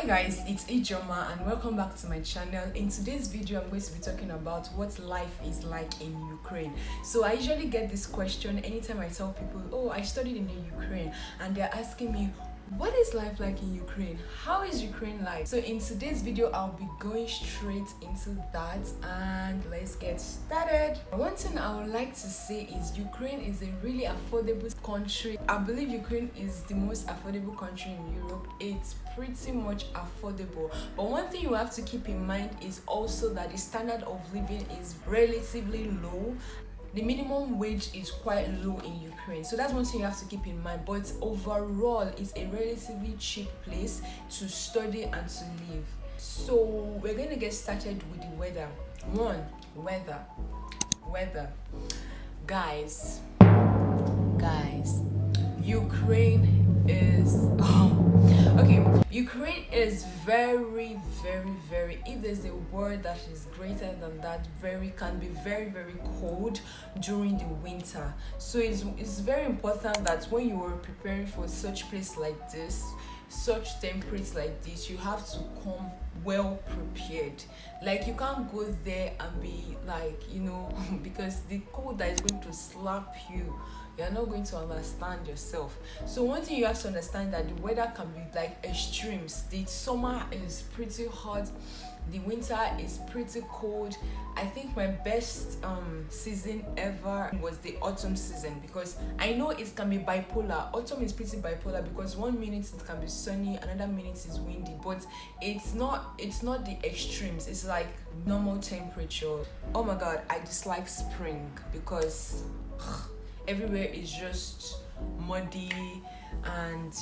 Hi guys, it's Ejeomah and welcome back to my channel. In today's video, I'm going to be talking about what life is like in Ukraine. So I usually get this question anytime I tell people, oh, I studied in the Ukraine, and they're asking me, what is life like in Ukraine? How is Ukraine like? So in today's video, I'll be going straight into that and let's get started. One thing I would like to say is Ukraine is a really affordable country. I believe Ukraine is the most affordable country in Europe. It's pretty much affordable. But one thing you have to keep in mind is also that the standard of living is relatively low. The minimum wage is quite low in Ukraine, so that's one thing you have to keep in mind. But overall, it's a relatively cheap place to study and to live. So we're going to get started with the weather. Weather. Guys, Ukraine is Ukraine is very, if there's a word that is greater than that, can be very cold during the winter. So it's very important that when you are preparing for such place like this, such temperatures like this, you have to come well prepared. Like, you can't go there and be like, because the cold that is going to slap you, you're not going to understand yourself. So one thing you have to understand that the weather can be like extremes. The summer is pretty hot, the winter is pretty cold. I think my best season ever was the autumn season, because I know it can be bipolar. Autumn is pretty bipolar because 1 minute it can be sunny, another minute is windy, but it's not the extremes. It's like normal temperature. Oh my god, I dislike spring because everywhere is just muddy and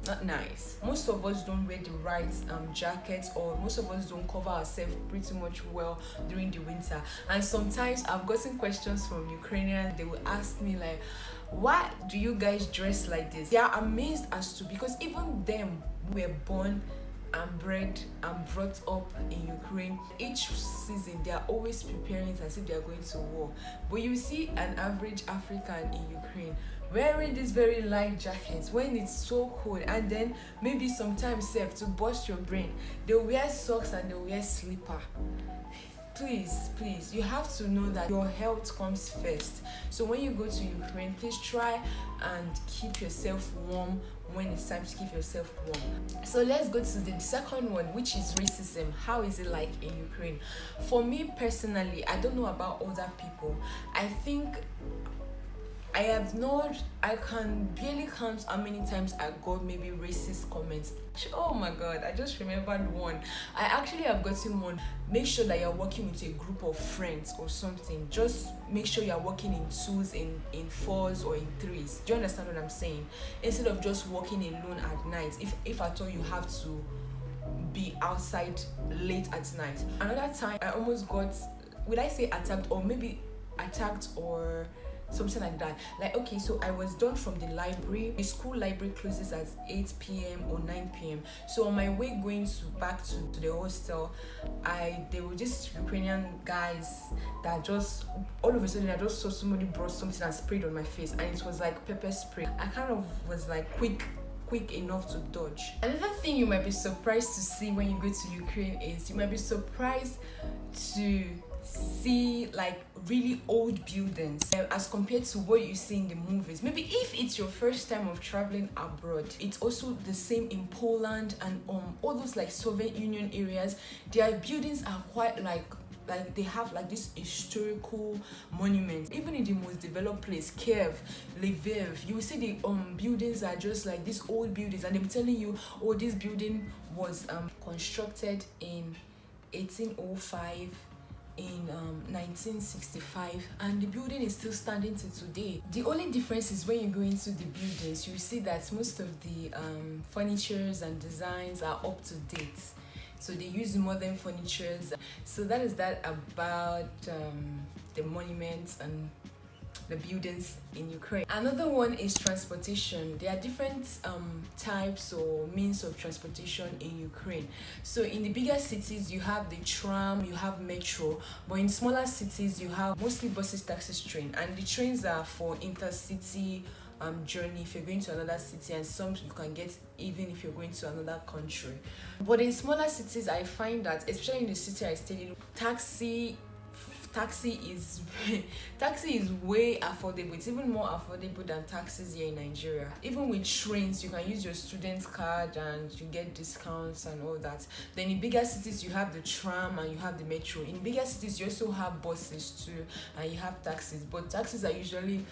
not nice. Most of us don't wear the right jackets, or most of us don't cover ourselves pretty much well during the winter. And sometimes I've gotten questions from Ukrainians. They will ask me like, why do you guys dress like this? They are amazed as to, because even them were born and bred and brought up in Ukraine. Each season they are always preparing as if they are going to war. But you see an average African in Ukraine wearing these very light jackets when it's so cold, and then maybe sometimes to burst your brain, they'll wear socks and they'll wear slipper. Please, you have to know that your health comes first. So when you go to Ukraine, please try and keep yourself warm when it's time to keep yourself warm. So let's go to the second one, which is racism. How is it like in Ukraine? For me personally, I don't know about other people. I think I can barely count how many times I got maybe racist comments. Oh my god, I just remembered one. I actually have gotten one. Make sure that you're working with a group of friends or something. Just make sure you're working in twos, in fours, or in threes. Do you understand what I'm saying? Instead of just working alone at night, if at all you have to be outside late at night. Another time I almost got, would I say attacked, or maybe attacked or something like that. Like, okay, so I was done from the library. The school library closes at 8 p.m. or 9 p.m. So on my way going back to the hostel, there were just Ukrainian guys that just all of a sudden I just saw somebody brought something and sprayed on my face, and it was like pepper spray. I kind of was like quick enough to dodge. Another thing you might be surprised to see when you go to Ukraine is you might be surprised to see like really old buildings as compared to what you see in the movies. Maybe if it's your first time of traveling abroad, it's also the same in Poland and all those like Soviet Union areas. Their buildings are quite like they have like this historical monument. Even in the most developed place, Kiev, Lviv, you will see the buildings are just like these old buildings, and they're telling you, oh, this building was constructed in 1805, in 1965, and the building is still standing till today. The only difference is when you go into the buildings, you see that most of the furnitures and designs are up to date. So they use modern furnitures. So that is that about the monuments and the buildings in Ukraine. Another one is transportation. There are different types or means of transportation in Ukraine. So in the bigger cities, you have the tram, you have metro, but in smaller cities, you have mostly buses, taxis, train, and the trains are for intercity journey if you're going to another city, and some you can get even if you're going to another country. But in smaller cities, I find that, especially in the city I stayed in, taxi is taxi is way affordable. It's even more affordable than taxis here in Nigeria. Even with trains, you can use your student card and you get discounts and all that. Then in bigger cities, you have the tram and you have the metro. In bigger cities, you also have buses too, and you have taxis, but taxis are usually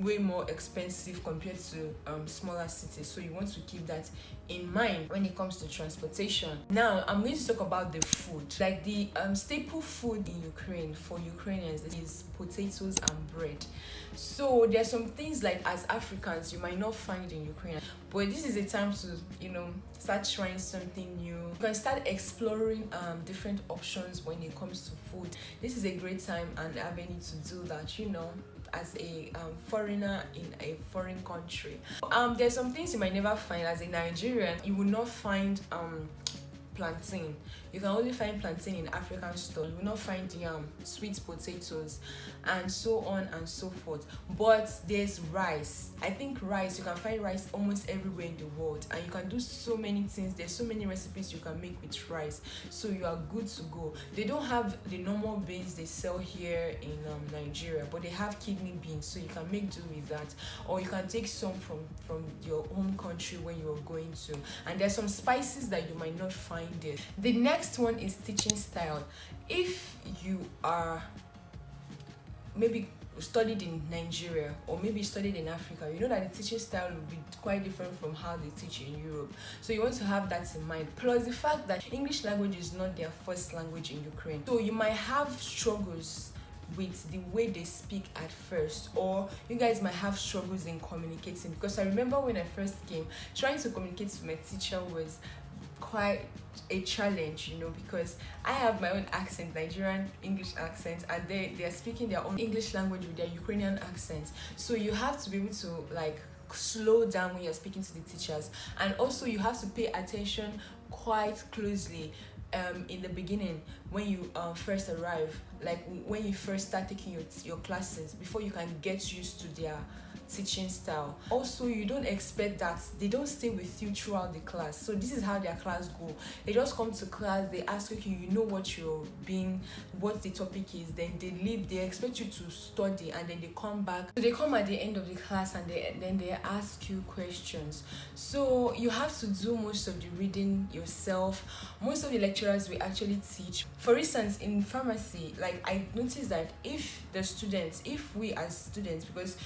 way more expensive compared to smaller cities, so you want to keep that in mind when it comes to transportation. Now I'm going to talk about the food. Like the staple food in Ukraine for Ukrainians is potatoes and bread. So there's some things like as Africans you might not find in Ukraine, but this is a time to start trying something new. You can start exploring different options when it comes to food. This is a great time and avenue to do that, as a foreigner in a foreign country. There's some things you might never find as a Nigerian. You will not find plantain. You can only find plantain in African store. You will not find yam, sweet potatoes, and so on and so forth. But there's rice. I think rice, you can find rice almost everywhere in the world, and you can do so many things. There's so many recipes you can make with rice, so you are good to go. They don't have the normal beans they sell here in Nigeria, but they have kidney beans, so you can make do with that, or you can take some from your home country when you're going to. And there's some spices that you might not find there. The next one is teaching style. If you are maybe studied in Nigeria or maybe studied in Africa, you know that the teaching style will be quite different from how they teach in Europe. So you want to have that in mind. Plus the fact that English language is not their first language in Ukraine. So you might have struggles with the way they speak at first, or you guys might have struggles in communicating, because I remember when I first came, trying to communicate with my teacher was quite a challenge, because I have my own accent, Nigerian English accent, and they are speaking their own English language with their Ukrainian accent. So you have to be able to slow down when you're speaking to the teachers, and also you have to pay attention quite closely in the beginning when you first arrive, like when you first start taking your classes, before you can get used to their teaching style. Also, you don't expect that they don't stay with you throughout the class. So this is how their class go. They just come to class, they ask you know what the topic is, then they leave. They expect you to study, and then they come back. So they come at the end of the class, and then they ask you questions. So you have to do most of the reading yourself. Most of the lecturers will actually teach. For instance, in pharmacy, I noticed that if we as students, because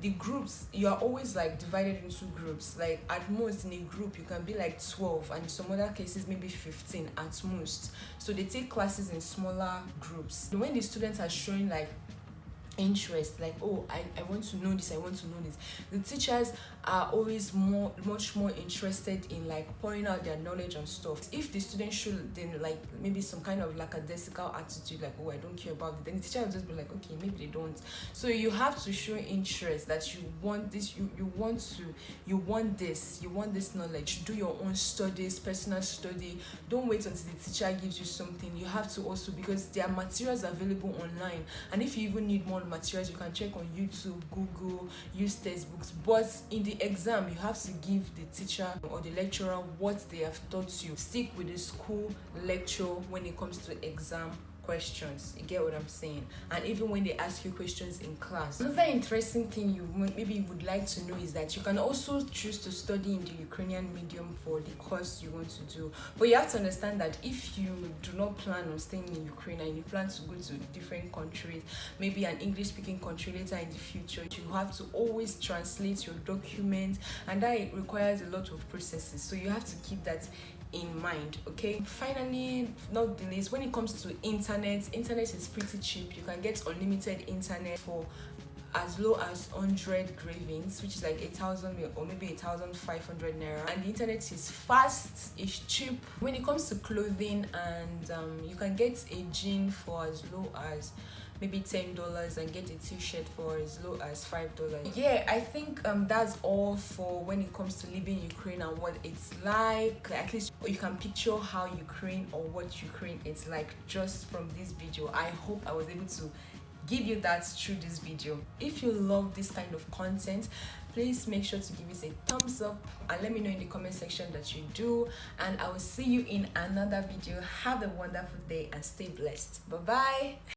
the groups, you are always divided into groups. At most in a group you can be 12, and in some other cases maybe 15 at most. So they take classes in smaller groups. When the students are showing interest, I want to know this, the teachers are always much more interested in pouring out their knowledge on stuff. If the students show then maybe some kind of lackadaisical attitude, I don't care about it, then the teacher will just be okay, maybe they don't. So you have to show interest that you want this, you want this knowledge. Do your own studies, personal study. Don't wait until the teacher gives you something. You have to also, because there are materials available online, and if you even need more materials, you can check on YouTube, Google, use textbooks. But in the exam, you have to give the teacher or the lecturer what they have taught you. Stick with the school lecture when it comes to exam questions. You get what I'm saying? And even when they ask you questions in class. Another interesting thing you would like to know is that you can also choose to study in the Ukrainian medium for the course you want to do. But you have to understand that if you do not plan on staying in Ukraine and you plan to go to different countries, maybe an English-speaking country later in the future, you have to always translate your document, and that requires a lot of processes. So you have to keep that in mind. Okay, finally, not the least, when it comes to internet is pretty cheap. You can get unlimited internet for as low as 100 gravings, which is 1,000 or maybe 1,500 naira, and the internet is fast, it's cheap. When it comes to clothing, and you can get a jean for as low as maybe $10 and get a t-shirt for as low as $5. Yeah, I think that's all for when it comes to living in Ukraine and what it's like. At least you can picture how Ukraine or what Ukraine is like just from this video. I hope I was able to give you that through this video. If you love this kind of content, please make sure to give it a thumbs up and let me know in the comment section that you do, and I will see you in another video. Have a wonderful day and stay blessed. Bye bye.